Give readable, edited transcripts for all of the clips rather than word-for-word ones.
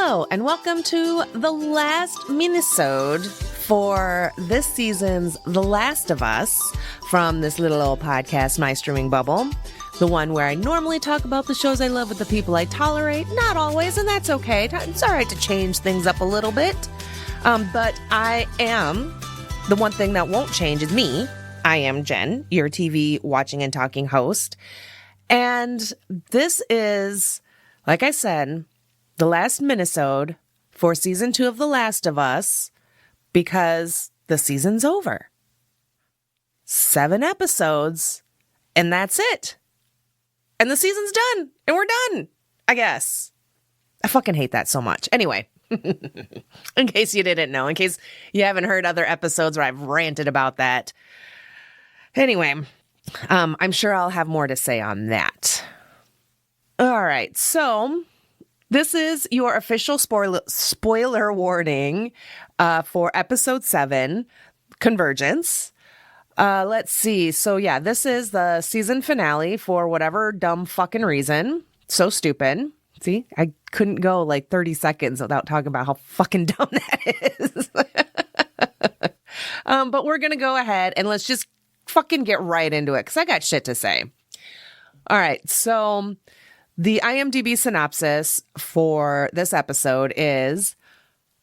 Hello, and welcome to the last minisode for this season's The Last of Us from this little old podcast, My Streaming Bubble. The one where I normally talk about the shows I love with the people I tolerate. Not always, and that's okay. It's all right to change things up a little bit. But I am, the one thing that won't change is me. I am Jen, your TV watching and talking host. And this is, like I said, the last minisode for season 2 of The Last of Us because the season's over. 7 episodes, and that's it. And the season's done, and we're done, I guess. I fucking hate that so much. Anyway, in case you didn't know, in case you haven't heard other episodes where I've ranted about that. Anyway, I'm sure I'll have more to say on that. All right, so this is your official spoiler warning for episode 7, Convergence. Let's see. So yeah, this is the season finale for whatever dumb fucking reason. So stupid. See, I couldn't go like 30 seconds without talking about how fucking dumb that is. But we're going to go ahead and let's just fucking get right into it because I got shit to say. All right. So the IMDb synopsis for this episode is: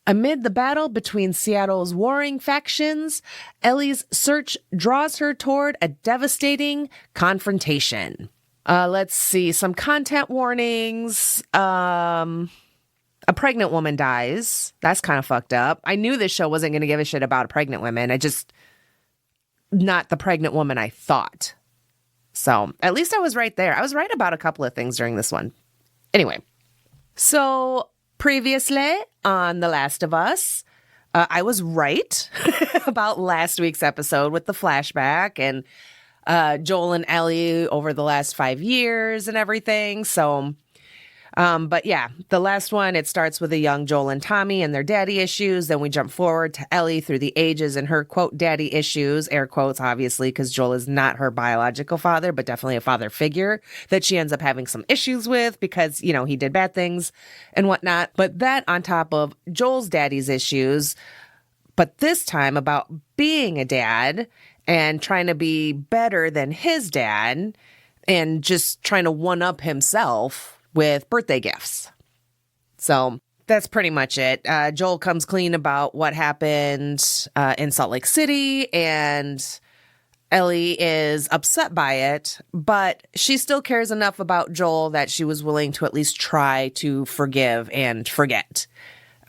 amid the battle between Seattle's warring factions, Ellie's search draws her toward a devastating confrontation. Let's see, some content warnings. A pregnant woman dies. That's kind of fucked up. I knew this show wasn't going to give a shit about pregnant women. Not the pregnant woman I thought. So at least I was right there. I was right about a couple of things during this one. Anyway, so previously on The Last of Us, I was right about last week's episode with the flashback and Joel and Ellie over the last 5 years and everything. So, but yeah, the last one, it starts with a young Joel and Tommy and their daddy issues. Then we jump forward to Ellie through the ages and her, quote, daddy issues, air quotes, obviously, because Joel is not her biological father, but definitely a father figure that she ends up having some issues with because, you know, he did bad things and whatnot. But that on top of Joel's daddy's issues, but this time about being a dad and trying to be better than his dad and just trying to one-up himself with birthday gifts. So that's pretty much it. Joel comes clean about what happened in Salt Lake City, and Ellie is upset by it, but she still cares enough about Joel that she was willing to at least try to forgive and forget.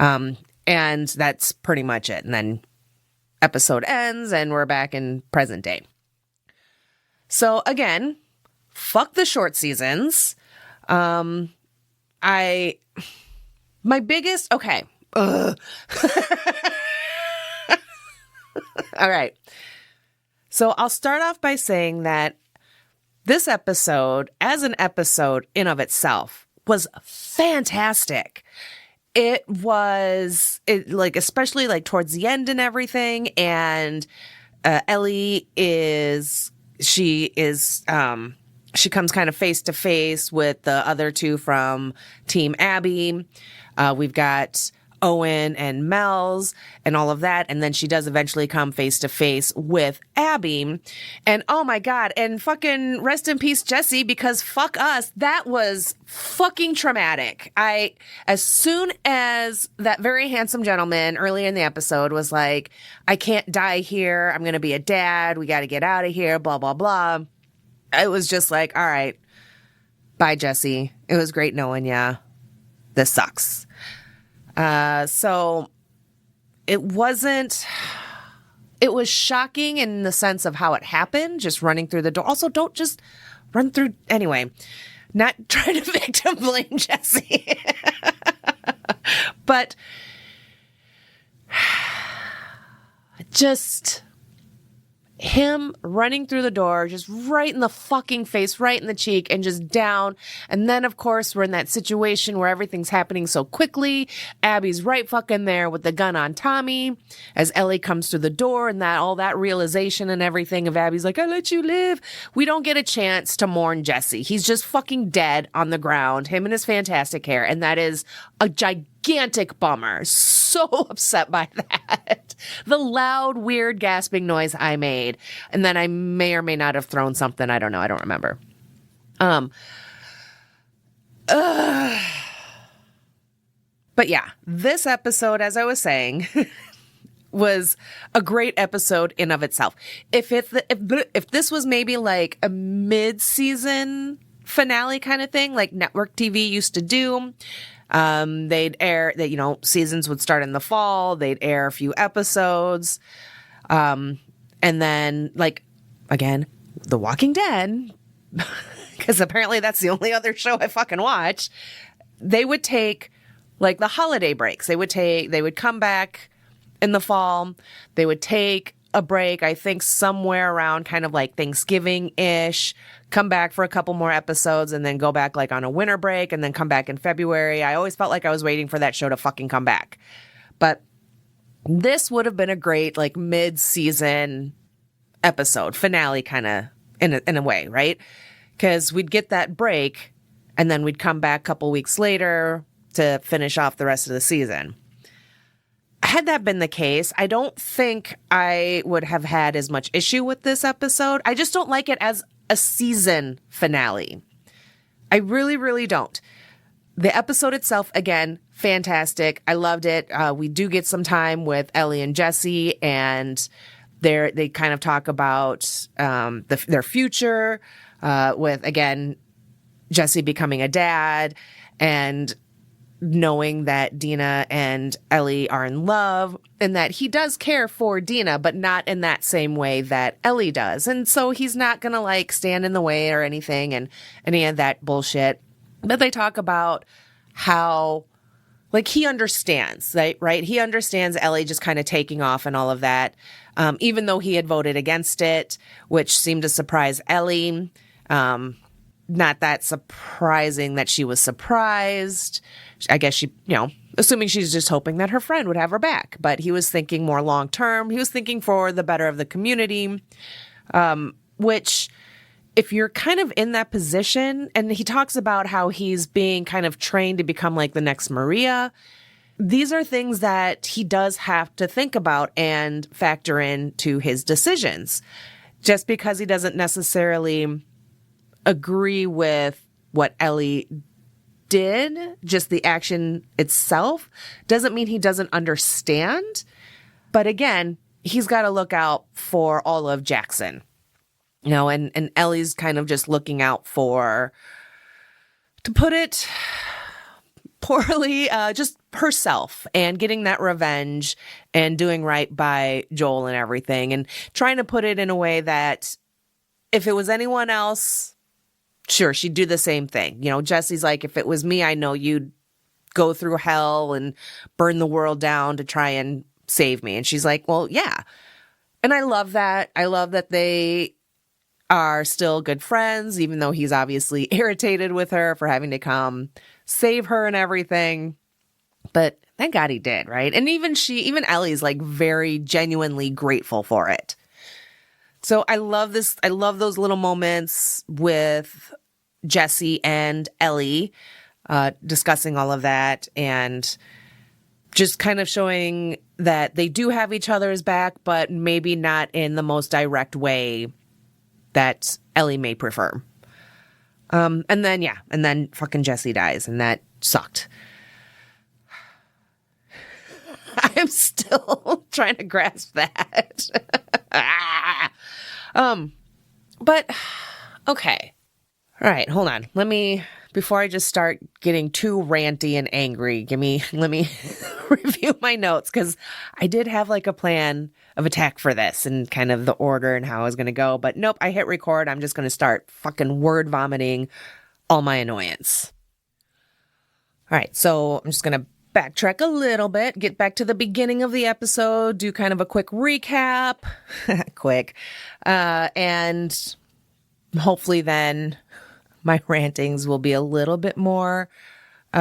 And that's pretty much it. And then episode ends, and we're back in present day. So again, fuck the short seasons. My biggest, okay. All right. So I'll start off by saying that this episode, as an episode in of itself, was fantastic. It was, especially like towards the end and everything. And Ellie she comes kind of face to face with the other two from Team Abby. We've got Owen and Mel's and all of that. And then she does eventually come face to face with Abby. And oh my God. And fucking rest in peace, Jesse, because fuck us. That was fucking traumatic. As soon as that very handsome gentleman early in the episode was like, I can't die here. I'm going to be a dad. We got to get out of here. Blah, blah, blah. It was just like, all right, bye, Jesse. It was great knowing ya. This sucks. So it was shocking in the sense of how it happened, just running through the door. Also, don't just run through. Anyway, not trying to victim blame Jesse. But just him running through the door, just right in the fucking face, right in the cheek, and just down. And then, of course, we're in that situation where everything's happening so quickly. Abby's right fucking there with the gun on Tommy as Ellie comes through the door, and that all that realization and everything of Abby's like, I let you live. We don't get a chance to mourn Jesse. He's just fucking dead on the ground, him and his fantastic hair. And that is a gigantic gigantic bummer. So upset by that. The loud, weird, gasping noise I made. And then I may or may not have thrown something. I don't know. I don't remember. But yeah, this episode, as I was saying, was a great episode in of itself. If this was maybe like a mid-season finale kind of thing, like network TV used to do, they'd air that, you know, seasons would start in the fall. They'd air a few episodes. And then, like, again, The Walking Dead, because apparently that's the only other show I fucking watch. They would take like the holiday breaks. They would come back in the fall. They would take a break, I think somewhere around kind of like Thanksgiving-ish, come back for a couple more episodes and then go back like on a winter break and then come back in February. I always felt like I was waiting for that show to fucking come back. But this would have been a great like mid-season episode, finale kind of in a way, right? Because we'd get that break and then we'd come back a couple weeks later to finish off the rest of the season. Had that been the case, I don't think I would have had as much issue with this episode. I just don't like it as a season finale. I really, really don't. The episode itself, again, fantastic. I loved it. We do get some time with Ellie and Jesse, and they kind of talk about their future with, again, Jesse becoming a dad and knowing that Dina and Ellie are in love and that he does care for Dina, but not in that same way that Ellie does. And so he's not going to like stand in the way or anything and any of that bullshit. But they talk about how like he understands, right? He understands Ellie just kind of taking off and all of that. Even though he had voted against it, which seemed to surprise Ellie. Not that surprising that she was surprised. I guess she, you know, assuming she's just hoping that her friend would have her back. But he was thinking more long term. He was thinking for the better of the community, which if you're kind of in that position, and he talks about how he's being kind of trained to become like the next Maria. These are things that he does have to think about and factor into his decisions. Just because he doesn't necessarily agree with what Ellie did, just the action itself, doesn't mean he doesn't understand. But again, he's got to look out for all of Jackson, you know, and Ellie's kind of just looking out for, to put it poorly, just herself and getting that revenge and doing right by Joel and everything, and trying to put it in a way that if it was anyone else, sure, she'd do the same thing. You know, Jesse's like, if it was me, I know you'd go through hell and burn the world down to try and save me. And she's like, well, yeah. And I love that. I love that they are still good friends, even though he's obviously irritated with her for having to come save her and everything. But thank God he did, right? And even Ellie's like very genuinely grateful for it. So I love this. I love those little moments with Jesse and Ellie discussing all of that and just kind of showing that they do have each other's back, but maybe not in the most direct way that Ellie may prefer. And then fucking Jesse dies, and that sucked. I'm still trying to grasp that. But okay. All right, hold on. Before I just start getting too ranty and angry, let me review my notes, because I did have like a plan of attack for this and kind of the order and how I was going to go, but nope, I hit record. I'm just going to start fucking word vomiting all my annoyance. All right, so I'm just going to backtrack a little bit, get back to the beginning of the episode, do kind of a quick recap, and hopefully then my rantings will be a little bit more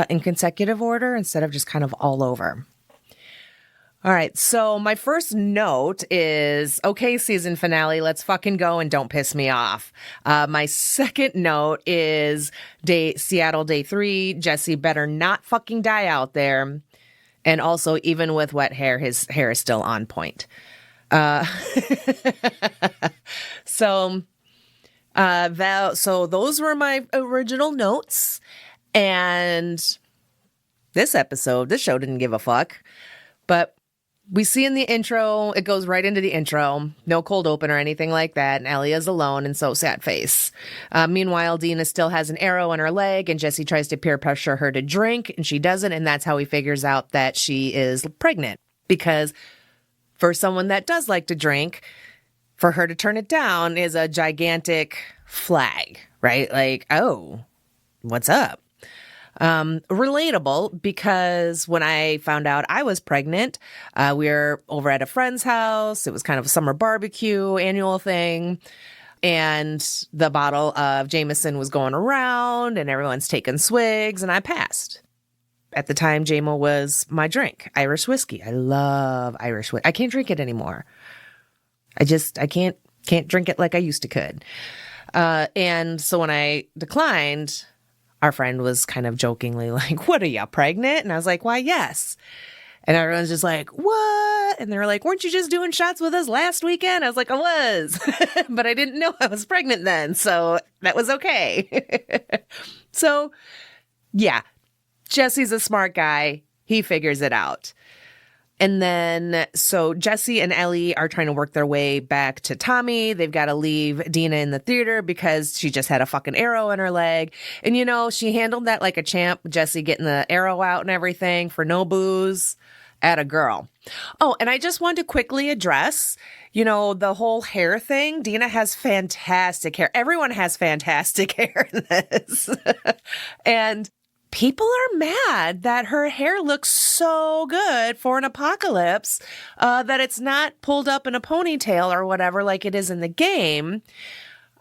in consecutive order instead of just kind of all over. All right, so my first note is, okay, season finale, let's fucking go and don't piss me off. My second note is Seattle day 3, Jesse better not fucking die out there. And also, even with wet hair, his hair is still on point. Uh, so, so those were my original notes. And this show didn't give a fuck. But we see in the intro, it goes right into the intro. No cold open or anything like that. And Ellie is alone and so sad face. Meanwhile, Dina still has an arrow in her leg and Jesse tries to peer pressure her to drink and she doesn't. And that's how he figures out that she is pregnant. Because for someone that does like to drink, for her to turn it down is a gigantic flag, right? Like, oh, what's up? Relatable because when I found out I was pregnant, we were over at a friend's house. It was kind of a summer barbecue annual thing. And the bottle of Jameson was going around and everyone's taking swigs and I passed. At the time, JMO was my drink, Irish whiskey. I love Irish whiskey. I can't drink it anymore. I can't drink it like I used to could. And so when I declined, our friend was kind of jokingly like, what, are you pregnant? And I was like, why, yes. And everyone's just like, what? And they were like, weren't you just doing shots with us last weekend? I was like, I was, but I didn't know I was pregnant then. So that was okay. So yeah, Jesse's a smart guy. He figures it out. And then, so Jesse and Ellie are trying to work their way back to Tommy. They've got to leave Dina in the theater because she just had a fucking arrow in her leg. And, she handled that like a champ, Jesse getting the arrow out and everything for no booze at a girl. Oh, and I just wanted to quickly address, the whole hair thing. Dina has fantastic hair. Everyone has fantastic hair in this. And people are mad that her hair looks so good for an apocalypse, that it's not pulled up in a ponytail or whatever like it is in the game.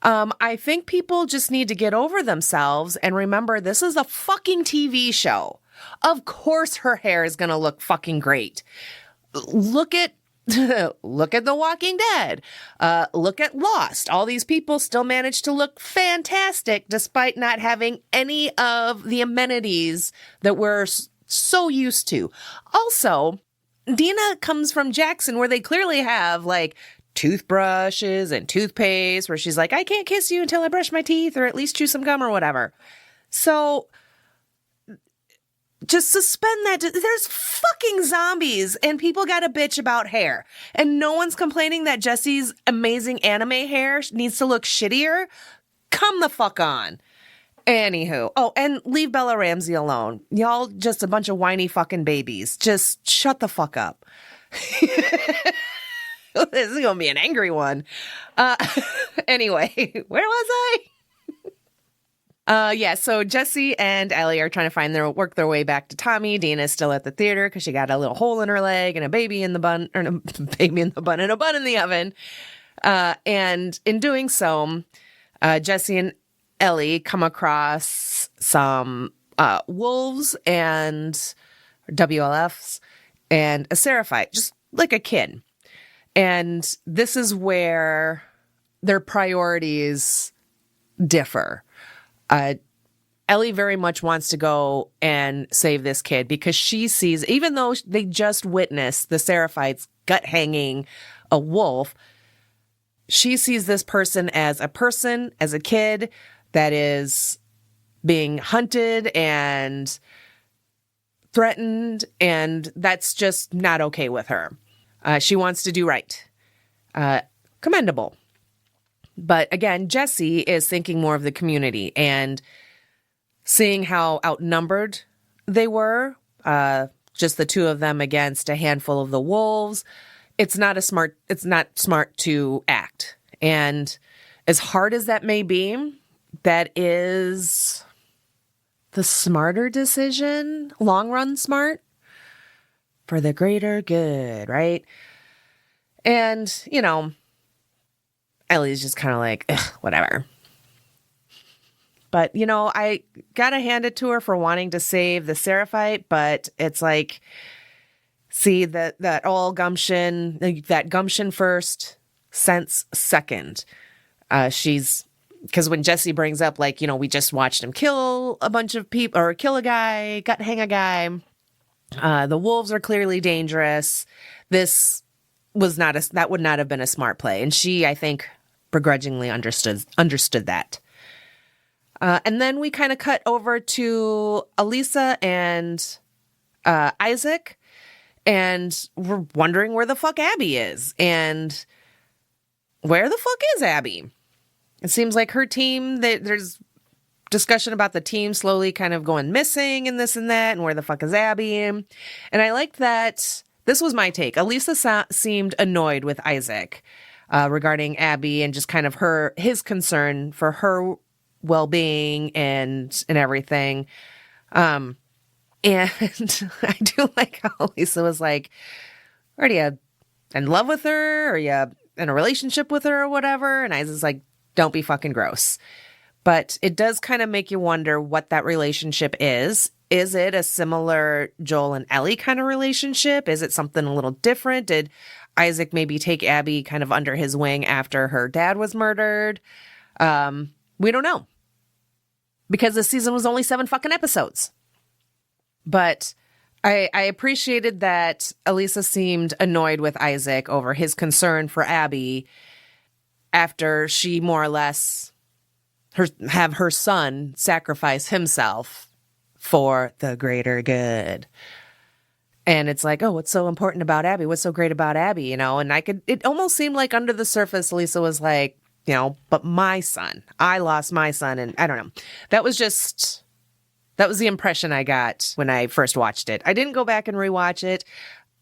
I think people just need to get over themselves and remember this is a fucking TV show. Of course her hair is going to look fucking great. Look at The Walking Dead. Look at Lost. All these people still manage to look fantastic despite not having any of the amenities that we're so used to. Also, Dina comes from Jackson where they clearly have like toothbrushes and toothpaste where she's like, I can't kiss you until I brush my teeth or at least chew some gum or whatever. So just suspend that. There's fucking zombies and people got a bitch about hair. And no one's complaining that Jesse's amazing anime hair needs to look shittier. Come the fuck on. Anywho. Oh, and leave Bella Ramsey alone. Y'all just a bunch of whiny fucking babies. Just shut the fuck up. This is going to be an angry one. Anyway, where was I? Yeah, so Jesse and Ellie are trying to work their way back to Tommy. Dina's still at the theater because she got a little hole in her leg and a baby in the bun, or a baby in the bun and a bun in the oven. And in doing so, Jesse and Ellie come across some wolves and WLFs and a seraphite, just like a kid. And this is where their priorities differ. Ellie very much wants to go and save this kid because she sees, even though they just witnessed the Seraphites gut hanging a wolf, she sees this person, as a kid that is being hunted and threatened, and that's just not okay with her. She wants to do right. Commendable. But again, Jesse is thinking more of the community and seeing how outnumbered they were, just the two of them against a handful of the wolves. It's not smart to act. And as hard as that may be, that is the smarter decision, long run smart, for the greater good, right? And, Ellie's just kind of like, whatever. But, I gotta hand it to her for wanting to save the Seraphite, but it's like, see, that all gumption, that gumption first, sense second. Because when Jesse brings up, like, we just watched him kill a bunch of people, or kill a guy, gut hang a guy, The wolves are clearly dangerous. That would not have been a smart play. And she, I think, begrudgingly understood that. And then we kind of cut over to Elisa and Isaac, and we're wondering where the fuck Abby is. And where the fuck is Abby? It seems like her team, there's discussion about the team slowly kind of going missing and this and that, and where the fuck is Abby? And I liked that. This was my take. Elisa seemed annoyed with Isaac regarding Abby and just kind of his concern for her well-being and everything. And I do like how Lisa was like, are you in love with her? Are you in a relationship with her or whatever? And Isaac's like, don't be fucking gross. But it does kind of make you wonder what that relationship is. Is it a similar Joel and Ellie kind of relationship? Is it something a little different? Did Isaac maybe take Abby kind of under his wing after her dad was murdered? We don't know. Because this season was only 7 fucking episodes. But I appreciated that Elisa seemed annoyed with Isaac over his concern for Abby after she more or less have her son sacrifice himself for the greater good. And it's like, oh, what's so important about Abby? What's so great about Abby? You know, and it almost seemed like under the surface, Lisa was like, you know, but my son, I lost my son. And I don't know. That was the impression I got when I first watched it. I didn't go back and rewatch it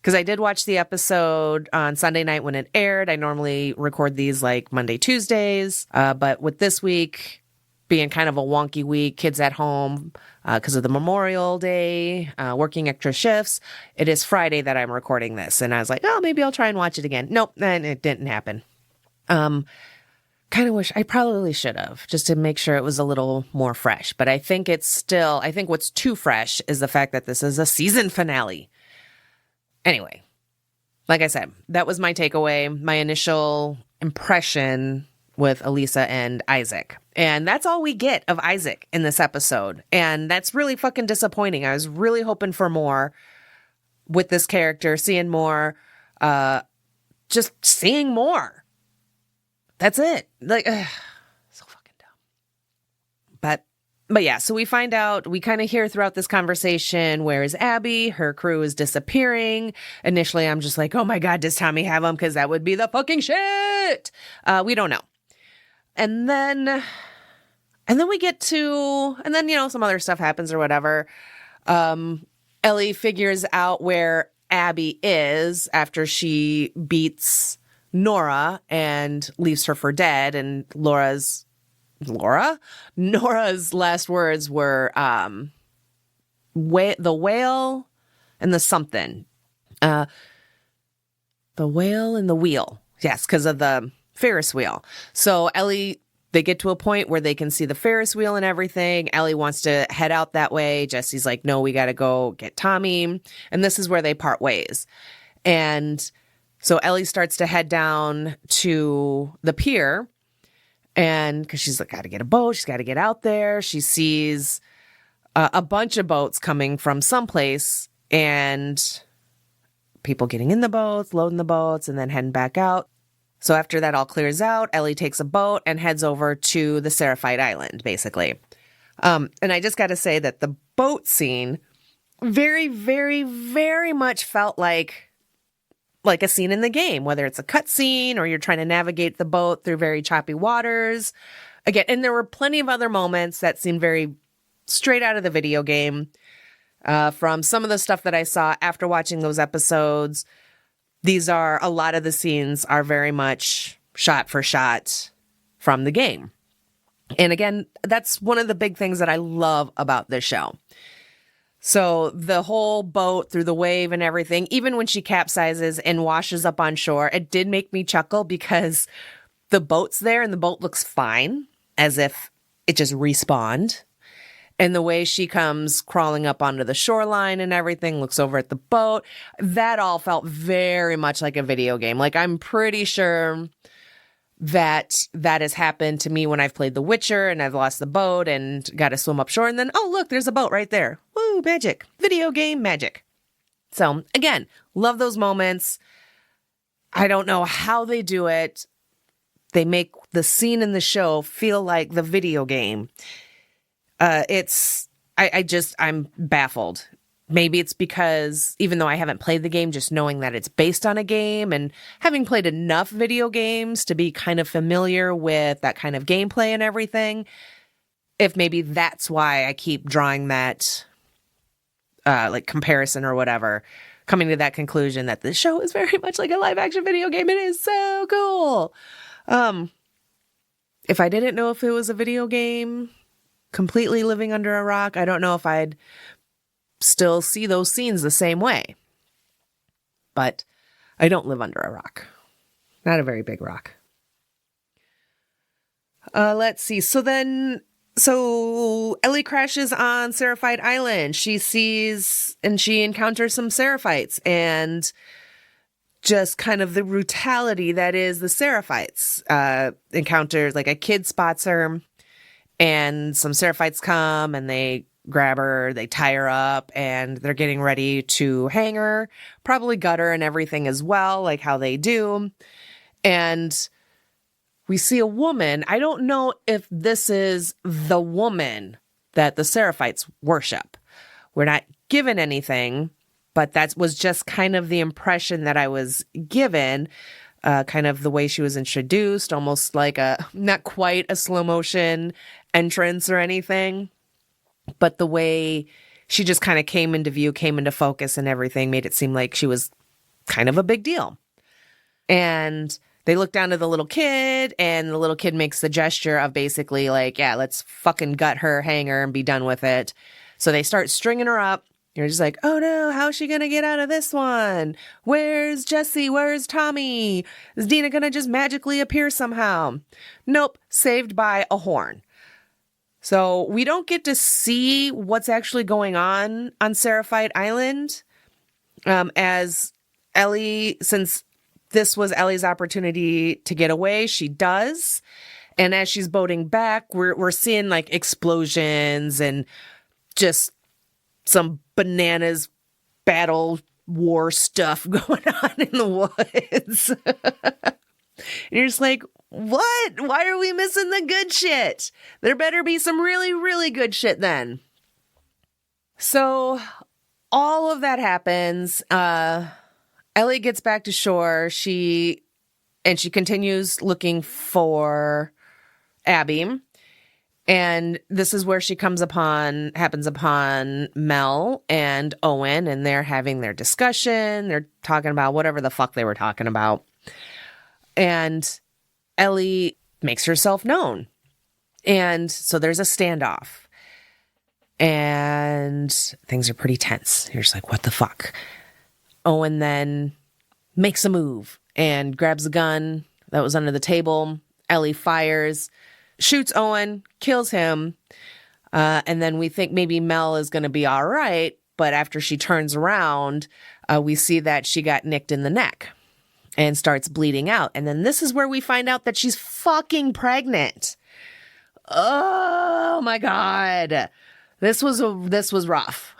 because I did watch the episode on Sunday night when it aired. I normally record these like Monday, Tuesdays. But with this week being kind of a wonky week, kids at home because of the Memorial Day, working extra shifts, it is Friday that I'm recording this. And I was like, oh, maybe I'll try and watch it again. Nope, and it didn't happen. Kind of wish I probably should have, just to make sure it was a little more fresh. But I think what's too fresh is the fact that this is a season finale. Anyway, like I said, that was my takeaway, my initial impression with Elisa and Isaac. And that's all we get of Isaac in this episode. And that's really fucking disappointing. I was really hoping for more with this character, seeing more, just seeing more. That's it. Like, so fucking dumb. But yeah, so we find out, we kind of hear throughout this conversation, where is Abby? Her crew is disappearing. Initially, I'm just like, oh my God, does Tommy have them? Because that would be the fucking shit. We don't know. And then we get to, and then, you know, some other stuff happens or whatever. Ellie figures out where Abby is after she beats Nora and leaves her for dead. And Nora's last words were the whale and the something. The whale and the wheel. Yes, because of the Ferris wheel. So Ellie, they get to a point where they can see the Ferris wheel and everything. Ellie wants to head out that way. Jesse's like, no, we got to go get Tommy. And this is where they part ways. And so Ellie starts to head down to the pier, and because she's like, got to get a boat, she's got to get out there. She sees a bunch of boats coming from someplace, and people getting in the boats, loading the boats, and then heading back out. So after that all clears out, Ellie takes a boat and heads over to the Seraphite Island, basically. And I just got to say that the boat scene very, very, very much felt like a scene in the game, whether it's a cut scene or you're trying to navigate the boat through very choppy waters. Again, and there were plenty of other moments that seemed very straight out of the video game. From some of the stuff that I saw after watching those episodes, a lot of the scenes are very much shot for shot from the game. And again, that's one of the big things that I love about this show. So the whole boat through the wave and everything, even when she capsizes and washes up on shore, it did make me chuckle because the boat's there and the boat looks fine, as if it just respawned. And the way she comes crawling up onto the shoreline and everything, looks over at the boat, that all felt very much like a video game. Like, I'm pretty sure that has happened to me when I've played The Witcher and I've lost the boat and got to swim up shore, and then, oh, look, there's a boat right there. Woo, magic. Video game magic. So again, love those moments. I don't know how they do it. They make the scene in the show feel like the video game. I'm baffled. Maybe it's because even though I haven't played the game, just knowing that it's based on a game and having played enough video games to be kind of familiar with that kind of gameplay and everything, if maybe that's why I keep drawing that like comparison or whatever, coming to that conclusion that this show is very much like a live action video game. It is so cool. If I didn't know if it was a video game completely living under a rock, I don't know if I'd still see those scenes the same way. But I don't live under a rock. Not a very big rock. Let's see. So Ellie crashes on Seraphite Island. She sees and she encounters some Seraphites and just kind of the brutality that is the Seraphites. Encounters, like a kid spots her and some Seraphites come and they grab her, they tie her up, and they're getting ready to hang her, probably gut her and everything as well, like how they do. And we see a woman. I don't know if this is the woman that the Seraphites worship. We're not given anything, but that was just kind of the impression that I was given, kind of the way she was introduced, almost like not quite a slow motion entrance or anything, but the way she just kind of came into view, came into focus and everything made it seem like she was kind of a big deal. And they look down to the little kid and the little kid makes the gesture of basically like, yeah, let's fucking gut her, hang her and be done with it. So they start stringing her up. You're just like, oh no, how's she going to get out of this one? Where's Jesse? Where's Tommy? Is Dina going to just magically appear somehow? Nope. Saved by a horn. So we don't get to see what's actually going on Seraphite Island. As Ellie, since this was Ellie's opportunity to get away, she does. And as she's boating back, we're seeing like explosions and just some bananas battle war stuff going on in the woods. And you're just like, what? Why are we missing the good shit? There better be some really, really good shit then. So all of that happens. Ellie gets back to shore. She continues looking for Abby. And this is where she happens upon Mel and Owen, and they're having their discussion. They're talking about whatever the fuck they were talking about. And Ellie makes herself known. And so there's a standoff. And things are pretty tense. You're just like, what the fuck? Owen then makes a move and grabs a gun that was under the table. Ellie fires, shoots Owen, kills him. And then we think maybe Mel is going to be all right. But after she turns around, we see that she got nicked in the neck and starts bleeding out. And then this is where we find out that she's fucking pregnant. Oh my God. This was rough.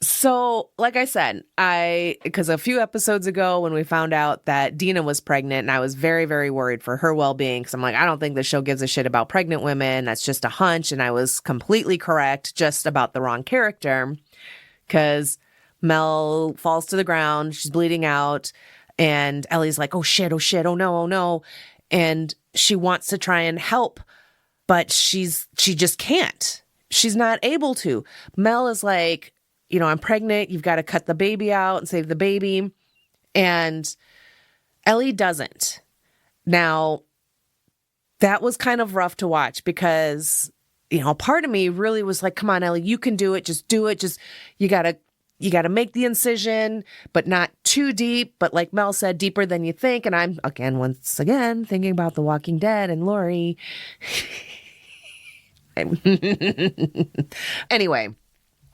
So, like I said, because a few episodes ago when we found out that Dina was pregnant, and I was very, very worried for her well-being, because I'm like, I don't think the show gives a shit about pregnant women. That's just a hunch. And I was completely correct, just about the wrong character, because Mel falls to the ground. She's bleeding out. And Ellie's like, oh shit, oh no, oh no. And she wants to try and help, but she just can't. She's not able to. Mel is like, I'm pregnant. You've got to cut the baby out and save the baby. And Ellie doesn't. Now, that was kind of rough to watch because, part of me really was like, come on, Ellie, you can do it. Just do it. Just, you got to make the incision, but not too deep. But like Mel said, deeper than you think. And I'm, once again, thinking about The Walking Dead and Lori. Anyway.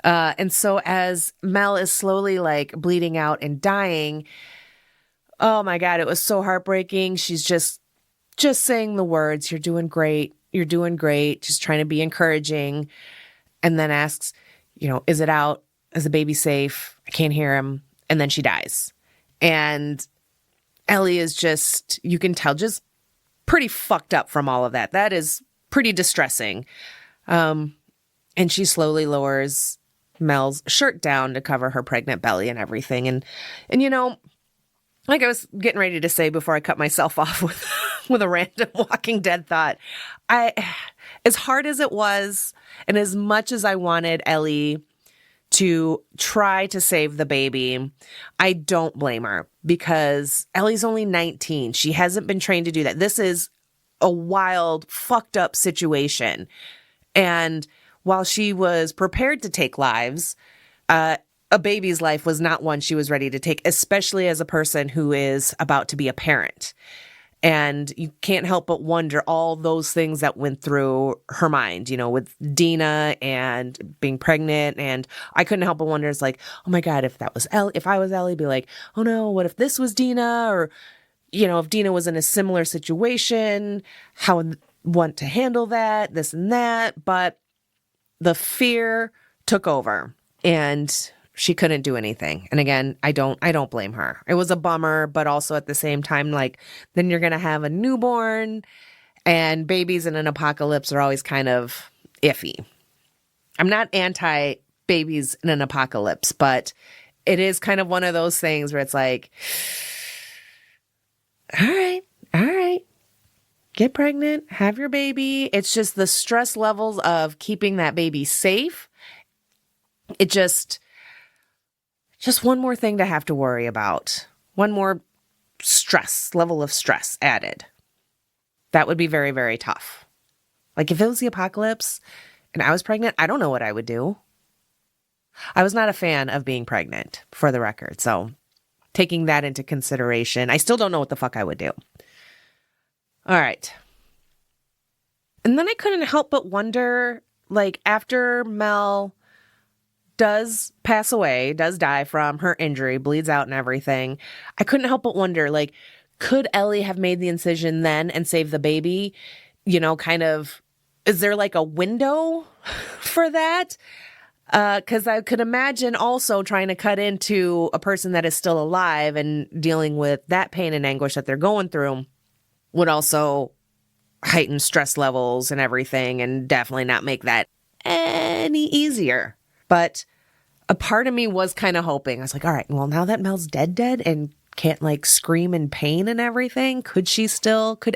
And so as Mel is slowly like bleeding out and dying, oh my God, it was so heartbreaking. She's just saying the words, you're doing great. You're doing great. Just trying to be encouraging. And then asks, is it out? Is the baby safe? I can't hear him. And then she dies. And Ellie is just, you can tell, just pretty fucked up from all of that. That is pretty distressing. And she slowly lowers Mel's shirt down to cover her pregnant belly and everything. And you know, like I was getting ready to say before I cut myself off with a random Walking Dead thought, as hard as it was, and as much as I wanted Ellie to try to save the baby, I don't blame her, because Ellie's only 19. She hasn't been trained to do that. This is a wild, fucked up situation. And while she was prepared to take lives, a baby's life was not one she was ready to take, especially as a person who is about to be a parent. And you can't help but wonder all those things that went through her mind, you know, with Dina and being pregnant. And I couldn't help but wonder, it's like, oh my God, if that was Ellie, if I was Ellie, be like, oh no, what if this was Dina? Or, you know, if Dina was in a similar situation, how would want to handle that, this and that. But the fear took over and she couldn't do anything. And again, I don't blame her. It was a bummer, but also at the same time, like, then you're going to have a newborn, and babies in an apocalypse are always kind of iffy. I'm not anti babies in an apocalypse, but it is kind of one of those things where it's like, all right, get pregnant, have your baby. It's just the stress levels of keeping that baby safe. It just one more thing to have to worry about. One more level of stress added. That would be very, very tough. Like if it was the apocalypse and I was pregnant, I don't know what I would do. I was not a fan of being pregnant, for the record. So taking that into consideration, I still don't know what the fuck I would do. All right. And then I couldn't help but wonder, like, after Mel does pass away, does die from her injury, bleeds out and everything, I couldn't help but wonder, like, could Ellie have made the incision then and saved the baby? You know, kind of, is there like a window for that? Because I could imagine also trying to cut into a person that is still alive and dealing with that pain and anguish that they're going through would also heighten stress levels and everything, and definitely not make that any easier. But a part of me was kind of hoping, I was like, all right, well, now that Mel's dead and can't like scream in pain and everything, could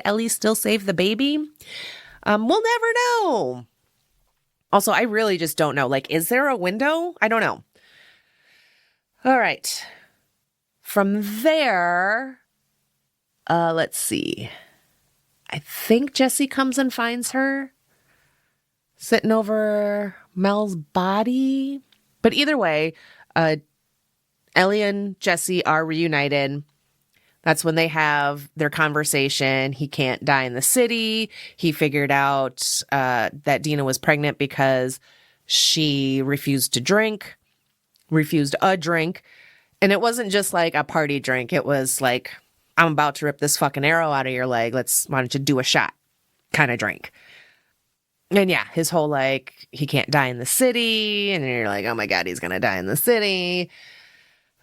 Ellie still save the baby? We'll never know. Also, I really just don't know. Like, is there a window? I don't know. All right. From there, let's see. I think Jesse comes and finds her sitting over Mel's body. But either way, Ellie and Jesse are reunited. That's when they have their conversation. He can't die in the city. He figured out that Dina was pregnant because she refused a drink. And it wasn't just like a party drink. It was like, I'm about to rip this fucking arrow out of your leg. Why don't you do a shot kind of drink. And yeah, his whole like, he can't die in the city. And you're like, oh my God, he's going to die in the city.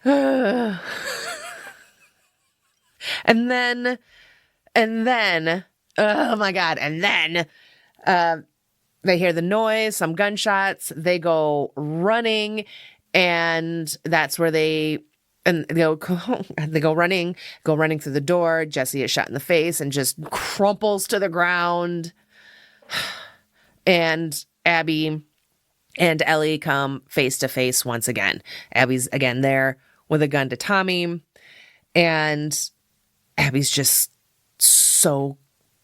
And then, oh my God. And then, they hear the noise, some gunshots, they go running, and that's where they go running through the door. Jesse is shot in the face and just crumples to the ground. And Abby and Ellie come face to face once again. Abby's again there with a gun to Tommy, and Abby's just so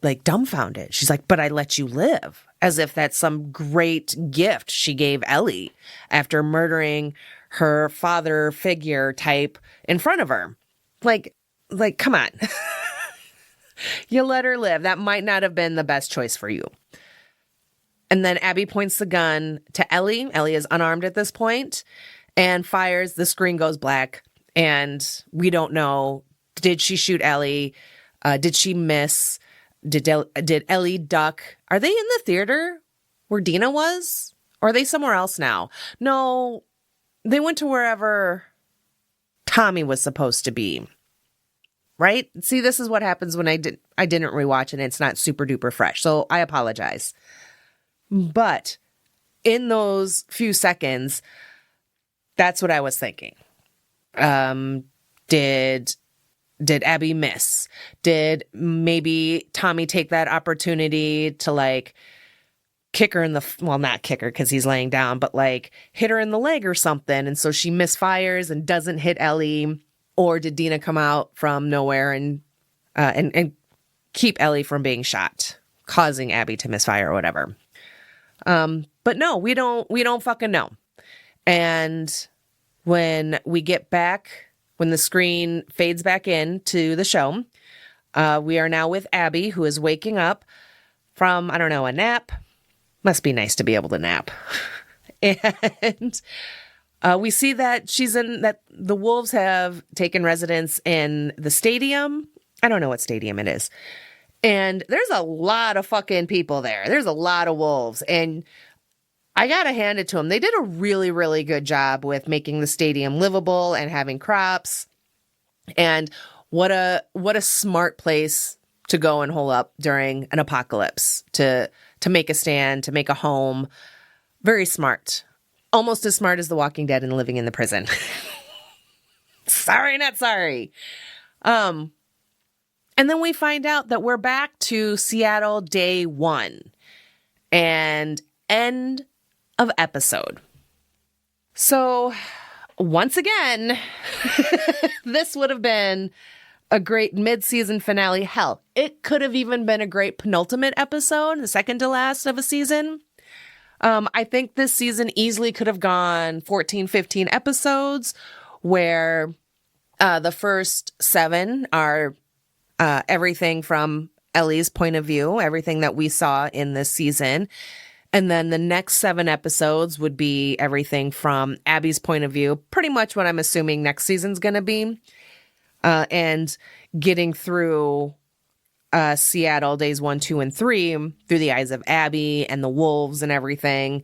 like dumbfounded. She's like, but I let you live, as if that's some great gift she gave Ellie after murdering her father figure type in front of her. Like, come on. You let her live. That might not have been the best choice for you. And then Abby points the gun to Ellie. Ellie is unarmed at this point and fires. The screen goes black, and we don't know. Did she shoot Ellie? Did she miss? Did Ellie duck? Are they in the theater where Dina was? Or are they somewhere else now? No, they went to wherever Tommy was supposed to be. Right? See, this is what happens when I didn't rewatch and it's not super duper fresh. So I apologize. But in those few seconds, that's what I was thinking. Did Abby miss? Did maybe Tommy take that opportunity to like kick her in the, well, not kick her because he's laying down, but like hit her in the leg or something. And so she misfires and doesn't hit Ellie. Or did Dina come out from nowhere and keep Ellie from being shot, causing Abby to misfire or whatever? But no, we don't fucking know. And when we get back, when the screen fades back into the show, we are now with Abby, who is waking up from, I don't know, a nap. Must be nice to be able to nap. And we see that that the wolves have taken residence in the stadium. I don't know what stadium it is. And there's a lot of fucking people there. There's a lot of wolves. And I got to hand it to them. They did a really, really good job with making the stadium livable and having crops. And what a smart place to go and hole up during an apocalypse, to make a stand, to make a home. Very smart. Almost as smart as The Walking Dead and living in the prison. Sorry, not sorry. And then we find out that we're back to Seattle day 1 and end of episode. So once again, this would have been a great mid-season finale. Hell, it could have even been a great penultimate episode, the second to last of a season. I think this season easily could have gone 14, 15 episodes where the first 7 are everything from Ellie's point of view, everything that we saw in this season. And then the next 7 episodes would be everything from Abby's point of view, pretty much what I'm assuming next season's going to be. And getting through Seattle days 1, 2, and 3 through the eyes of Abby and the wolves and everything.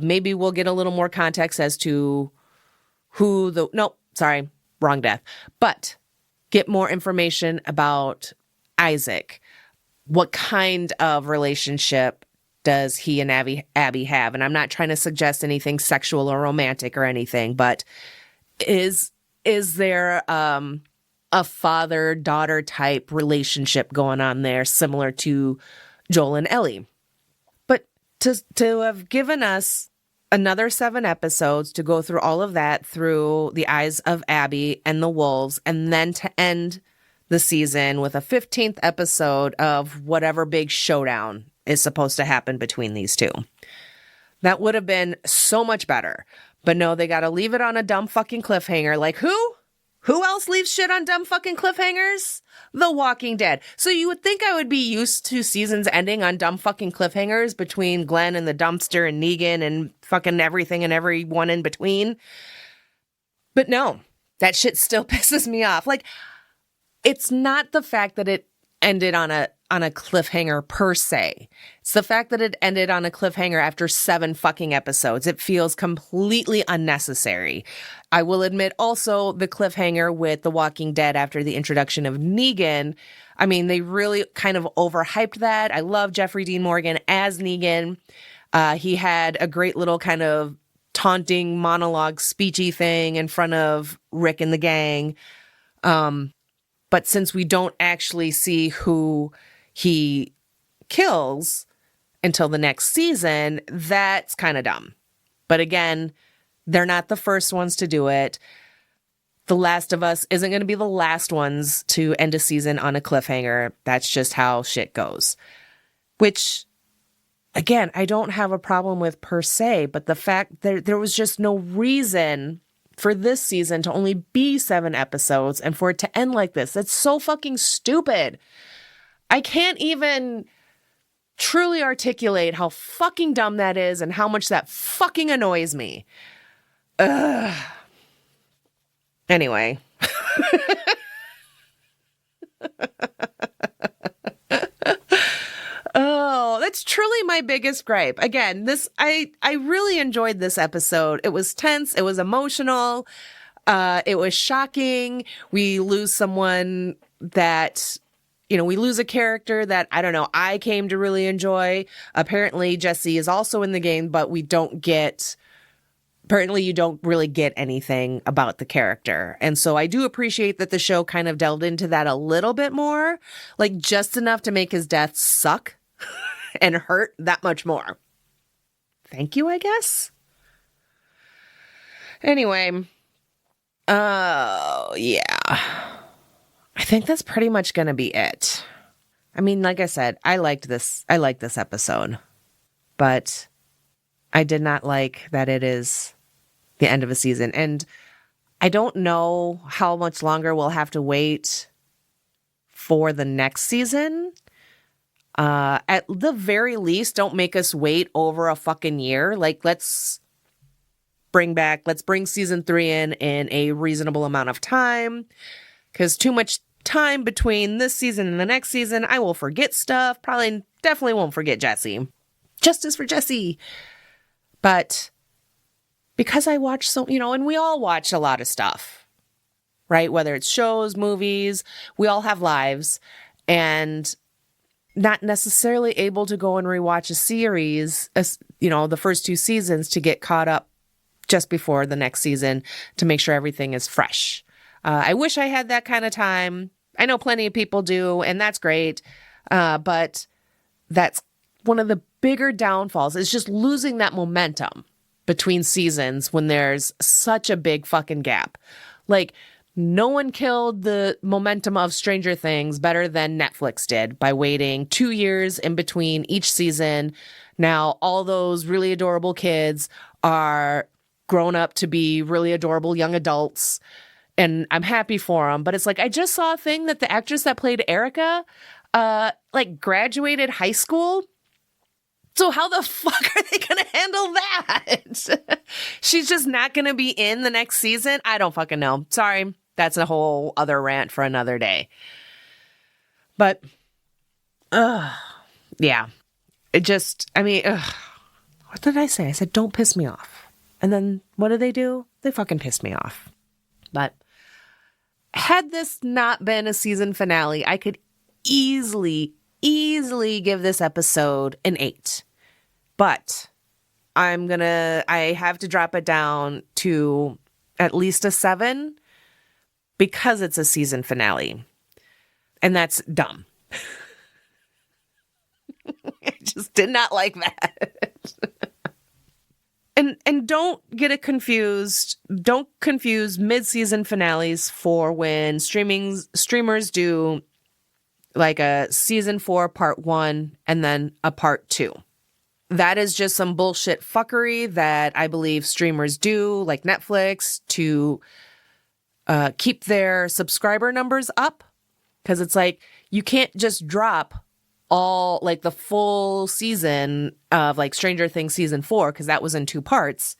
Maybe we'll get a little more context as to wrong death. But get more information about Isaac. What kind of relationship does he and Abby have? And I'm not trying to suggest anything sexual or romantic or anything, but is there a father-daughter type relationship going on there, similar to Joel and Ellie? But to have given us another 7 episodes to go through all of that through the eyes of Abby and the wolves, and then to end the season with a 15th episode of whatever big showdown is supposed to happen between these two. That would have been so much better. But no, they got to leave it on a dumb fucking cliffhanger. Like who? Who else leaves shit on dumb fucking cliffhangers? The Walking Dead. So you would think I would be used to seasons ending on dumb fucking cliffhangers between Glenn and the dumpster and Negan and fucking everything and everyone in between. But no, that shit still pisses me off. Like, it's not the fact that it ended on a cliffhanger per se. It's the fact that it ended on a cliffhanger after 7 fucking episodes. It feels completely unnecessary. I will admit also the cliffhanger with The Walking Dead after the introduction of Negan. I mean, they really kind of overhyped that. I love Jeffrey Dean Morgan as Negan. He had a great little kind of taunting monologue speechy thing in front of Rick and the gang. But since we don't actually see who he kills until the next season, that's kind of dumb. But again, they're not the first ones to do it. The Last of Us isn't going to be the last ones to end a season on a cliffhanger. That's just how shit goes. Which, again, I don't have a problem with per se, but the fact that there was just no reason for this season to only be 7 episodes and for it to end like this. That's so fucking stupid. I can't even truly articulate how fucking dumb that is and how much that fucking annoys me. Ugh. Anyway. Oh, That's truly my biggest gripe. Again, I really enjoyed this episode. It was tense. It was emotional. It was shocking. We lose someone that, we lose a character that, I don't know, I came to really enjoy. Apparently, Jesse is also in the game, but apparently you don't really get anything about the character. And so I do appreciate that the show kind of delved into that a little bit more, like just enough to make his death suck and hurt that much more. Thank you, I guess. Anyway, yeah. I think that's pretty much going to be it. I mean, like I said, I liked this episode, but I did not like that it is the end of a season. And I don't know how much longer we'll have to wait for the next season. At the very least, don't make us wait over a fucking year. Like, let's bring season 3 in a reasonable amount of time. Because too much time between this season and the next season, I will forget stuff. Definitely won't forget Jesse. Justice for Jesse. But because I watch and we all watch a lot of stuff, right? Whether it's shows, movies, we all have lives, and not necessarily able to go and rewatch a series, the first 2 seasons to get caught up just before the next season to make sure everything is fresh. I wish I had that kind of time. I know plenty of people do, and that's great. But that's one of the bigger downfalls is just losing that momentum between seasons when there's such a big fucking gap. Like, no one killed the momentum of Stranger Things better than Netflix did by waiting 2 years in between each season. Now, all those really adorable kids are grown up to be really adorable young adults, and I'm happy for them. But it's like, I just saw a thing that the actress that played Erica, graduated high school. So how the fuck are they going to handle that? She's just not going to be in the next season? I don't fucking know. Sorry. That's a whole other rant for another day. But, yeah. It just, what did I say? I said, don't piss me off. And then what do? They fucking piss me off. But had this not been a season finale, I could easily give this episode an 8. But I have to drop it down to at least a 7 because it's a season finale. And that's dumb. I just did not like that. And don't get it confused. Don't confuse mid-season finales for when streamers do like a season 4 part 1 and then a part 2. That is just some bullshit fuckery that I believe streamers do, like Netflix, to keep their subscriber numbers up. Because it's like, you can't just drop all, like, the full season of, like, Stranger Things season 4, because that was in 2 parts.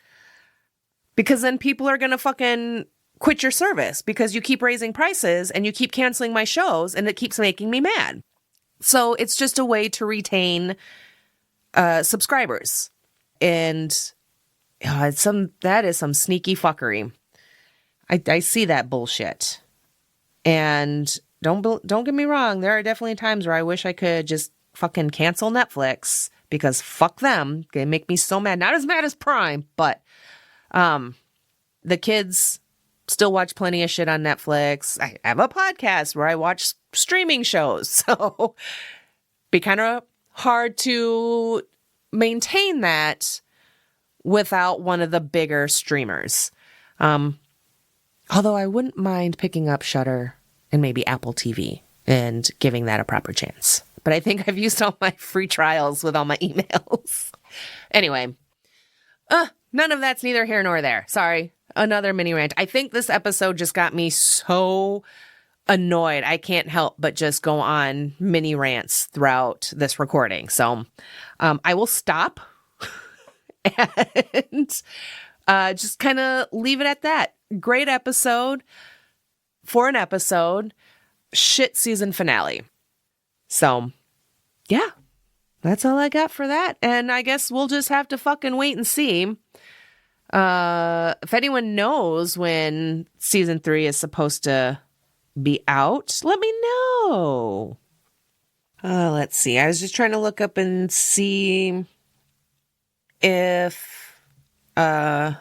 Because then people are going to fucking quit your service because you keep raising prices and you keep canceling my shows and it keeps making me mad. So it's just a way to retain subscribers. And that is some sneaky fuckery. I see that bullshit. And don't get me wrong, there are definitely times where I wish I could just fucking cancel Netflix because fuck them. They make me so mad. Not as mad as Prime, but the kids still watch plenty of shit on Netflix. I have a podcast where I watch streaming shows. So be kind of hard to maintain that without one of the bigger streamers. Although I wouldn't mind picking up Shudder and maybe Apple TV and giving that a proper chance. But I think I've used all my free trials with all my emails. Anyway, none of that's neither here nor there. Sorry. Another mini rant. I think this episode just got me so annoyed. I can't help but just go on mini rants throughout this recording. So I will stop and just kind of leave it at that. Great episode for an episode. Shit season finale. So, yeah. that's all I got for that. And I guess we'll just have to fucking wait and see. If anyone knows when season 3 is supposed to be out, let me know. Let's see. I was just trying to look up and see if there's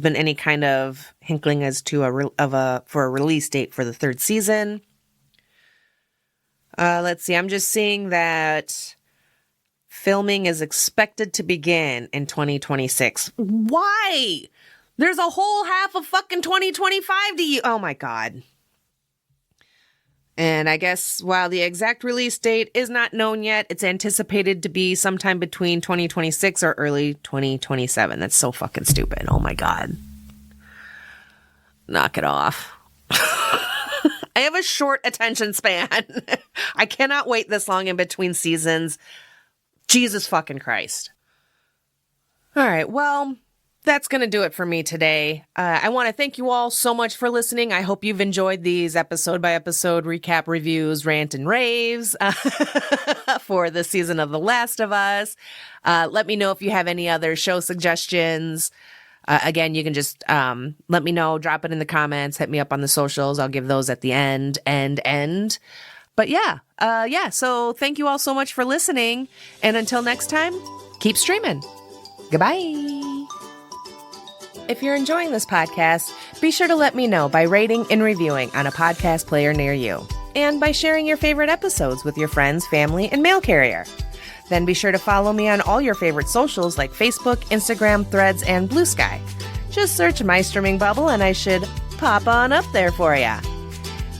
been any kind of inkling as to for a release date for the 3rd season. Let's see. I'm just seeing that filming is expected to begin in 2026. Why? There's a whole half of fucking 2025 to you. Oh my God. And I guess while the exact release date is not known yet, it's anticipated to be sometime between 2026 or early 2027. That's so fucking stupid. Oh my God. Knock it off. I have a short attention span. I cannot wait this long in between seasons. Jesus fucking Christ. All right, well, that's going to do it for me today. I want to thank you all so much for listening. I hope you've enjoyed these episode-by-episode recap reviews, rant and raves for this season of The Last of Us. Let me know if you have any other show suggestions. Again, you can just let me know, drop it in the comments, hit me up on the socials. I'll give those at the end. But yeah, so thank you all so much for listening. And until next time, keep streaming. Goodbye. If you're enjoying this podcast, be sure to let me know by rating and reviewing on a podcast player near you, and by sharing your favorite episodes with your friends, family, and mail carrier. Then be sure to follow me on all your favorite socials like Facebook, Instagram, Threads, and Blue Sky. Just search My Streaming Bubble and I should pop on up there for ya.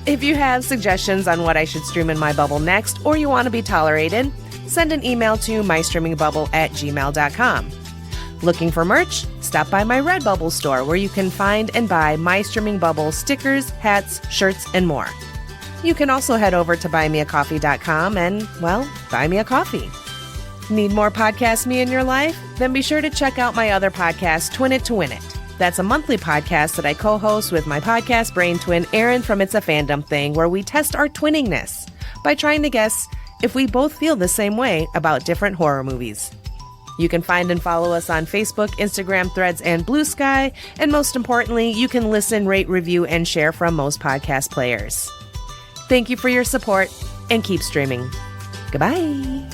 If you have suggestions on what I should stream in my bubble next, or you want to be tolerated, send an email to mystreamingbubble@gmail.com. Looking for merch? Stop by my Redbubble store where you can find and buy My Streaming Bubble stickers, hats, shirts, and more. You can also head over to buymeacoffee.com and, well, buy me a coffee. Need more podcast me in your life? Then be sure to check out my other podcast, Twin It to Win It. That's a monthly podcast that I co-host with my podcast brain twin, Erin from It's a Fandom Thing, where we test our twinningness by trying to guess if we both feel the same way about different horror movies. You can find and follow us on Facebook, Instagram, Threads, and Blue Sky. And most importantly, you can listen, rate, review, and share from most podcast players. Thank you for your support, and keep streaming. Goodbye.